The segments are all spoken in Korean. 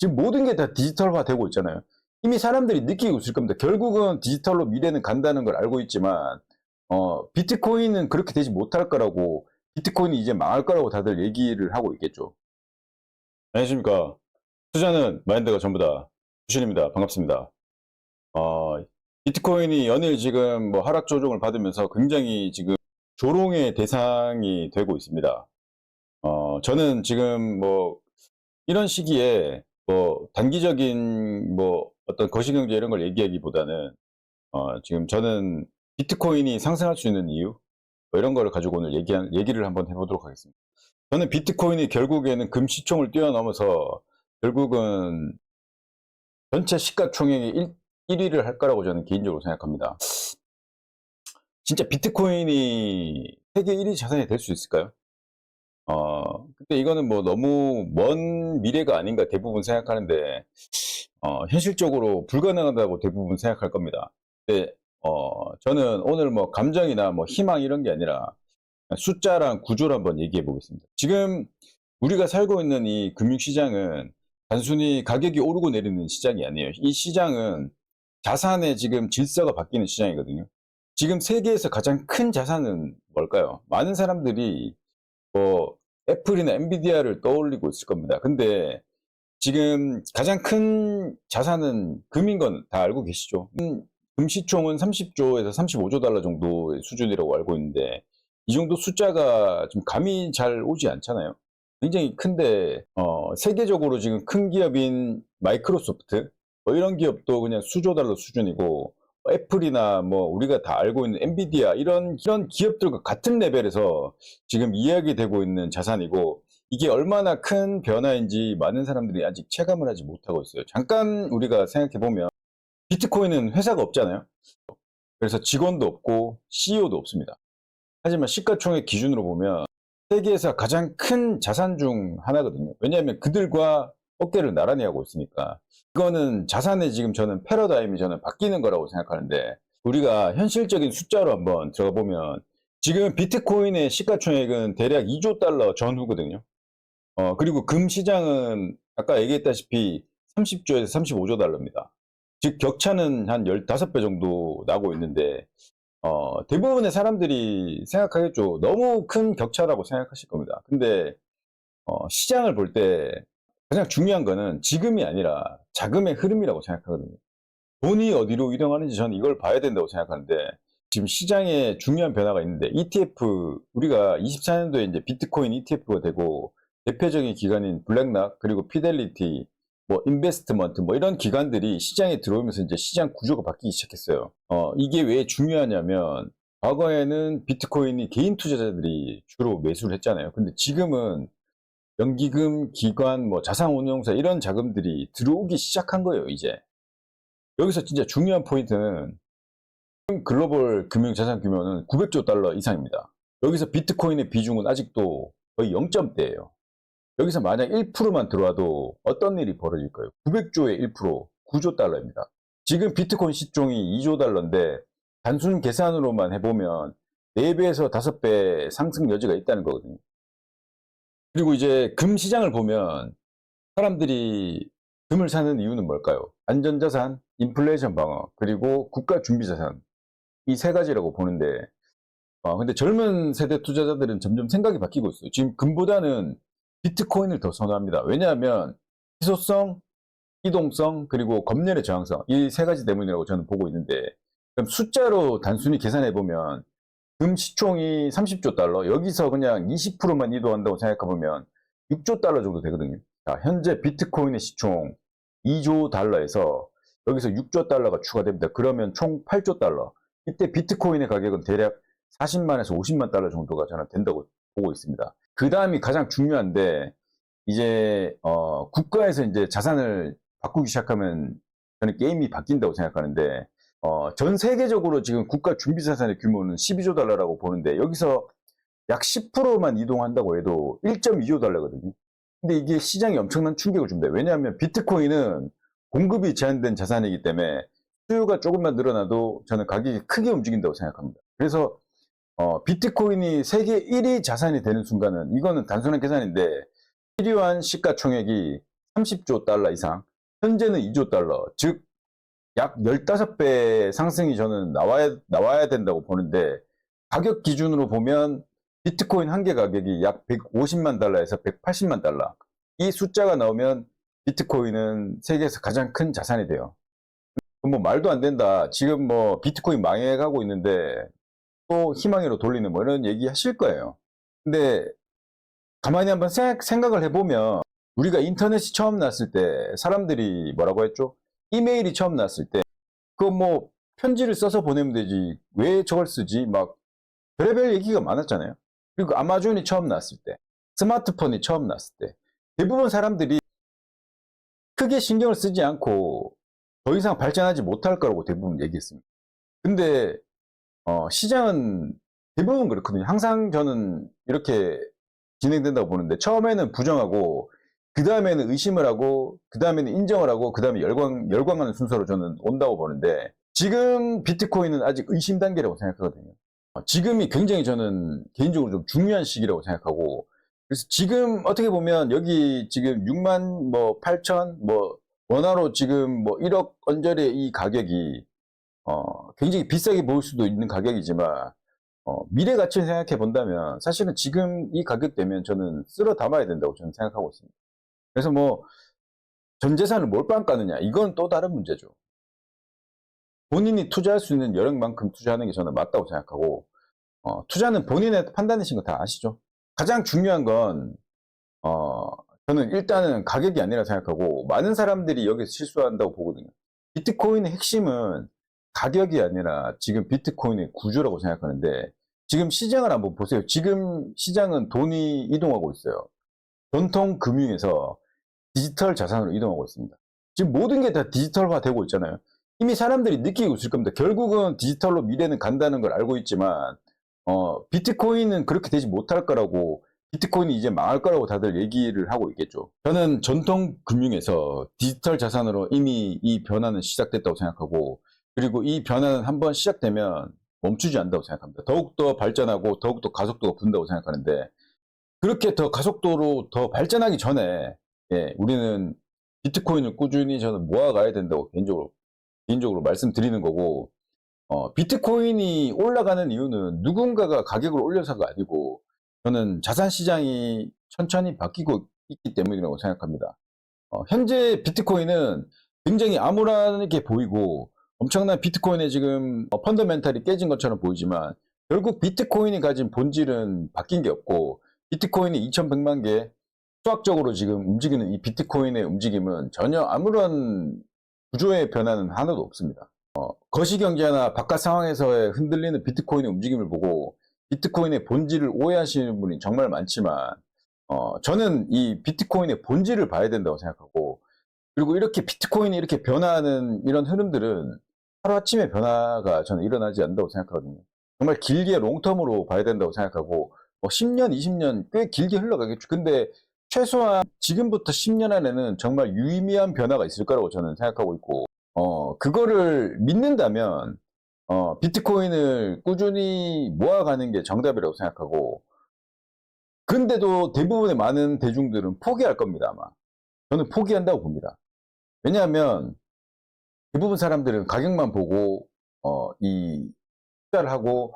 지금 모든 게 다 디지털화 되고 있잖아요. 이미 사람들이 느끼고 있을 겁니다. 결국은 디지털로 미래는 간다는 걸 알고 있지만, 비트코인은 그렇게 되지 못할 거라고, 비트코인이 이제 망할 거라고 다들 얘기를 하고 있겠죠. 안녕하십니까. 투자는 마인드가 전부다. 주신입니다. 반갑습니다. 어, 비트코인이 연일 지금 뭐 하락 조정을 받으면서 굉장히 지금 조롱의 대상이 되고 있습니다. 저는 지금 뭐 이런 시기에 뭐 단기적인 뭐 어떤 거시경제 이런 걸 얘기하기보다는 지금 저는 비트코인이 상승할 수 있는 이유 뭐 이런 거를 가지고 오늘 얘기를 한번 해보도록 하겠습니다. 저는 비트코인이 결국에는 금시총을 뛰어넘어서 결국은 전체 시가총액의 1위를 할 거라고 저는 개인적으로 생각합니다. 진짜 비트코인이 세계 1위 자산이 될 수 있을까요? 근데 이거는 뭐 너무 먼 미래가 아닌가 대부분 생각하는데, 현실적으로 불가능하다고 대부분 생각할 겁니다. 근데, 저는 오늘 뭐 감정이나 뭐 희망 이런 게 아니라 숫자랑 구조를 한번 얘기해 보겠습니다. 지금 우리가 살고 있는 이 금융시장은 단순히 가격이 오르고 내리는 시장이 아니에요. 이 시장은 자산의 지금 질서가 바뀌는 시장이거든요. 지금 세계에서 가장 큰 자산은 뭘까요? 많은 사람들이 뭐 애플이나 엔비디아를 떠올리고 있을 겁니다. 근데 지금 가장 큰 자산은 금인 건 다 알고 계시죠? 금시총은 30조에서 35조 달러 정도의 수준이라고 알고 있는데 이 정도 숫자가 좀 감이 잘 오지 않잖아요. 굉장히 큰데 세계적으로 지금 큰 기업인 마이크로소프트 뭐 이런 기업도 그냥 수조 달러 수준이고 애플이나 뭐 우리가 다 알고 있는 엔비디아 이런 기업들과 같은 레벨에서 지금 이야기되고 있는 자산이고 이게 얼마나 큰 변화인지 많은 사람들이 아직 체감을 하지 못하고 있어요. 잠깐 우리가 생각해 보면 비트코인은 회사가 없잖아요. 그래서 직원도 없고 CEO도 없습니다. 하지만 시가총액 기준으로 보면 세계에서 가장 큰 자산 중 하나거든요. 왜냐하면 그들과 어깨를 나란히 하고 있으니까. 이거는 자산의 지금 저는 패러다임이 저는 바뀌는 거라고 생각하는데 우리가 현실적인 숫자로 한번 들어가 보면 지금 비트코인의 시가총액은 대략 2조 달러 전후거든요. 그리고 금 시장은 아까 얘기했다시피 30조에서 35조 달러입니다. 즉 격차는 한 15배 정도 나고 있는데 대부분의 사람들이 생각하겠죠. 너무 큰 격차라고 생각하실 겁니다. 근데 시장을 볼 때 가장 중요한 거는 지금이 아니라 자금의 흐름이라고 생각하거든요. 돈이 어디로 이동하는지 저는 이걸 봐야 된다고 생각하는데 지금 시장에 중요한 변화가 있는데 ETF 우리가 24년도에 이제 비트코인 ETF가 되고 대표적인 기관인 블랙락 그리고 피델리티 뭐 인베스트먼트 뭐 이런 기관들이 시장에 들어오면서 이제 시장 구조가 바뀌기 시작했어요. 이게 왜 중요하냐면 과거에는 비트코인이 개인 투자자들이 주로 매수를 했잖아요. 근데 지금은 연기금, 기관, 뭐 자산운용사 이런 자금들이 들어오기 시작한 거예요, 이제. 여기서 진짜 중요한 포인트는 글로벌 금융자산 규모는 900조 달러 이상입니다. 여기서 비트코인의 비중은 아직도 거의 0점대예요. 여기서 만약 1%만 들어와도 어떤 일이 벌어질 거예요? 900조의 1%, 9조 달러입니다. 지금 비트코인 시총이 2조 달러인데 단순 계산으로만 해보면 4배에서 5배 상승 여지가 있다는 거거든요. 그리고 이제 금 시장을 보면 사람들이 금을 사는 이유는 뭘까요? 안전자산, 인플레이션 방어, 그리고 국가 준비자산. 이 세 가지라고 보는데, 근데 젊은 세대 투자자들은 점점 생각이 바뀌고 있어요. 지금 금보다는 비트코인을 더 선호합니다. 왜냐하면 희소성, 이동성, 그리고 검열의 저항성. 이 세 가지 때문이라고 저는 보고 있는데, 그럼 숫자로 단순히 계산해보면 금 시총이 30조 달러, 여기서 그냥 20%만 이동한다고 생각해보면 6조 달러 정도 되거든요. 자, 현재 비트코인의 시총 2조 달러에서 여기서 6조 달러가 추가됩니다. 그러면 총 8조 달러. 이때 비트코인의 가격은 대략 40만에서 50만 달러 정도가 저는 된다고 보고 있습니다. 그 다음이 가장 중요한데, 이제, 국가에서 이제 자산을 바꾸기 시작하면 저는 게임이 바뀐다고 생각하는데, 전 세계적으로 지금 국가 준비자산의 규모는 12조 달러라고 보는데 여기서 약 10%만 이동한다고 해도 1.2조 달러거든요. 근데 이게 시장에 엄청난 충격을 줍니다. 왜냐하면 비트코인은 공급이 제한된 자산이기 때문에 수요가 조금만 늘어나도 저는 가격이 크게 움직인다고 생각합니다. 그래서 비트코인이 세계 1위 자산이 되는 순간은 이거는 단순한 계산인데 필요한 시가총액이 30조 달러 이상, 현재는 2조 달러, 즉 약 15배 상승이 저는 나와야 된다고 보는데, 가격 기준으로 보면 비트코인 한 개 가격이 약 150만 달러에서 180만 달러. 이 숫자가 나오면 비트코인은 세계에서 가장 큰 자산이 돼요. 뭐 말도 안 된다. 지금 뭐 비트코인 망해가고 있는데 또 희망으로 돌리는 뭐 이런 얘기 하실 거예요. 근데 가만히 한번 생각을 해보면, 우리가 인터넷이 처음 나왔을 때 사람들이 뭐라고 했죠? 이메일이 처음 나왔을 때 그거 뭐 편지를 써서 보내면 되지 왜 저걸 쓰지? 막 별의별 얘기가 많았잖아요. 그리고 아마존이 처음 나왔을 때, 스마트폰이 처음 나왔을 때 대부분 사람들이 크게 신경을 쓰지 않고 더 이상 발전하지 못할 거라고 대부분 얘기했습니다. 근데 시장은 대부분 그렇거든요. 항상 저는 이렇게 진행된다고 보는데, 처음에는 부정하고 그 다음에는 의심을 하고 그 다음에는 인정을 하고 그 다음에 열광하는 순서로 저는 온다고 보는데, 지금 비트코인은 아직 의심 단계라고 생각하거든요. 지금이 굉장히 저는 개인적으로 좀 중요한 시기라고 생각하고, 그래서 지금 어떻게 보면 여기 지금 6만 뭐 8천 뭐 원화로 지금 뭐 1억 언저리의 이 가격이 굉장히 비싸게 보일 수도 있는 가격이지만, 미래 가치를 생각해 본다면 사실은 지금 이 가격대면 저는 쓸어 담아야 된다고 저는 생각하고 있습니다. 그래서 뭐 전 재산을 몰빵 까느냐, 이건 또 다른 문제죠. 본인이 투자할 수 있는 여력만큼 투자하는 게 저는 맞다고 생각하고, 투자는 본인의 판단이신 거 다 아시죠? 가장 중요한 건 저는 일단은 가격이 아니라 생각하고, 많은 사람들이 여기서 실수한다고 보거든요. 비트코인의 핵심은 가격이 아니라 지금 비트코인의 구조라고 생각하는데, 지금 시장을 한번 보세요. 지금 시장은 돈이 이동하고 있어요. 전통 금융에서 디지털 자산으로 이동하고 있습니다. 지금 모든 게 다 디지털화 되고 있잖아요. 이미 사람들이 느끼고 있을 겁니다. 결국은 디지털로 미래는 간다는 걸 알고 있지만, 비트코인은 그렇게 되지 못할 거라고, 비트코인이 이제 망할 거라고 다들 얘기를 하고 있겠죠. 저는 전통 금융에서 디지털 자산으로 이미 이 변화는 시작됐다고 생각하고, 그리고 이 변화는 한번 시작되면 멈추지 않는다고 생각합니다. 더욱더 발전하고 더욱더 가속도가 붙는다고 생각하는데, 그렇게 더 가속도로 더 발전하기 전에, 우리는 비트코인을 꾸준히 저는 모아가야 된다고 개인적으로 말씀드리는 거고, 비트코인이 올라가는 이유는 누군가가 가격을 올려서가 아니고, 저는 자산 시장이 천천히 바뀌고 있기 때문이라고 생각합니다. 현재 비트코인은 굉장히 암울하게 보이고 엄청난 비트코인의 지금 펀더멘탈이 깨진 것처럼 보이지만, 결국 비트코인이 가진 본질은 바뀐 게 없고, 비트코인이 2100만 개 수학적으로 지금 움직이는 이 비트코인의 움직임은 전혀 아무런 구조의 변화는 하나도 없습니다. 거시경제나 바깥 상황에서의 흔들리는 비트코인의 움직임을 보고 비트코인의 본질을 오해하시는 분이 정말 많지만, 저는 이 비트코인의 본질을 봐야 된다고 생각하고, 그리고 이렇게 비트코인이 이렇게 변화하는 이런 흐름들은 하루아침에 변화가 저는 일어나지 않는다고 생각하거든요. 정말 길게 롱텀으로 봐야 된다고 생각하고, 10년, 20년 꽤 길게 흘러가겠죠. 근데 최소한 지금부터 10년 안에는 정말 유의미한 변화가 있을 거라고 저는 생각하고 있고, 그거를 믿는다면, 비트코인을 꾸준히 모아가는 게 정답이라고 생각하고, 그런데도 대부분의 많은 대중들은 포기할 겁니다, 아마. 저는 포기한다고 봅니다. 왜냐하면 대부분 사람들은 가격만 보고, 이 투자를 하고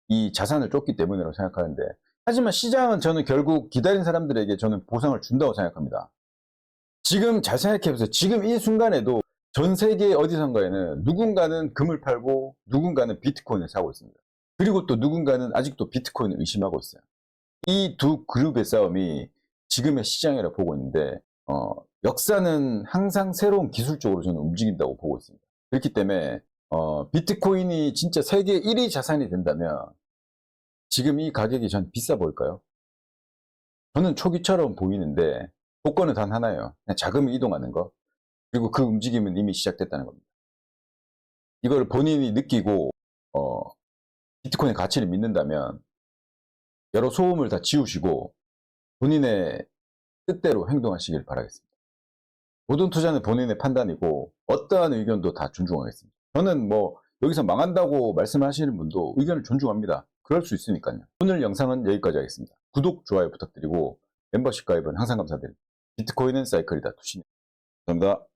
이 자산을 쫓기 때문이라고 생각하는데, 하지만 시장은 저는 결국 기다린 사람들에게 저는 보상을 준다고 생각합니다. 지금 잘 생각해보세요. 지금 이 순간에도 전 세계 어디선가에는 누군가는 금을 팔고 누군가는 비트코인을 사고 있습니다. 그리고 또 누군가는 아직도 비트코인을 의심하고 있어요. 이 두 그룹의 싸움이 지금의 시장이라고 보고 있는데, 역사는 항상 새로운 기술적으로 저는 움직인다고 보고 있습니다. 그렇기 때문에 비트코인이 진짜 세계 1위 자산이 된다면 지금 이 가격이 전 비싸 보일까요? 저는 초기처럼 보이는데 조건은 단 하나예요. 그냥 자금이 이동하는 거. 그리고 그 움직임은 이미 시작됐다는 겁니다. 이걸 본인이 느끼고 비트코인의 가치를 믿는다면 여러 소음을 다 지우시고 본인의 뜻대로 행동하시길 바라겠습니다. 모든 투자는 본인의 판단이고 어떠한 의견도 다 존중하겠습니다. 저는 뭐 여기서 망한다고 말씀하시는 분도 의견을 존중합니다. 그럴 수 있으니까요. 오늘 영상은 여기까지 하겠습니다. 구독, 좋아요 부탁드리고 멤버십 가입은 항상 감사드립니다. 비트코인은 사이클이다. 두신. 감사합니다.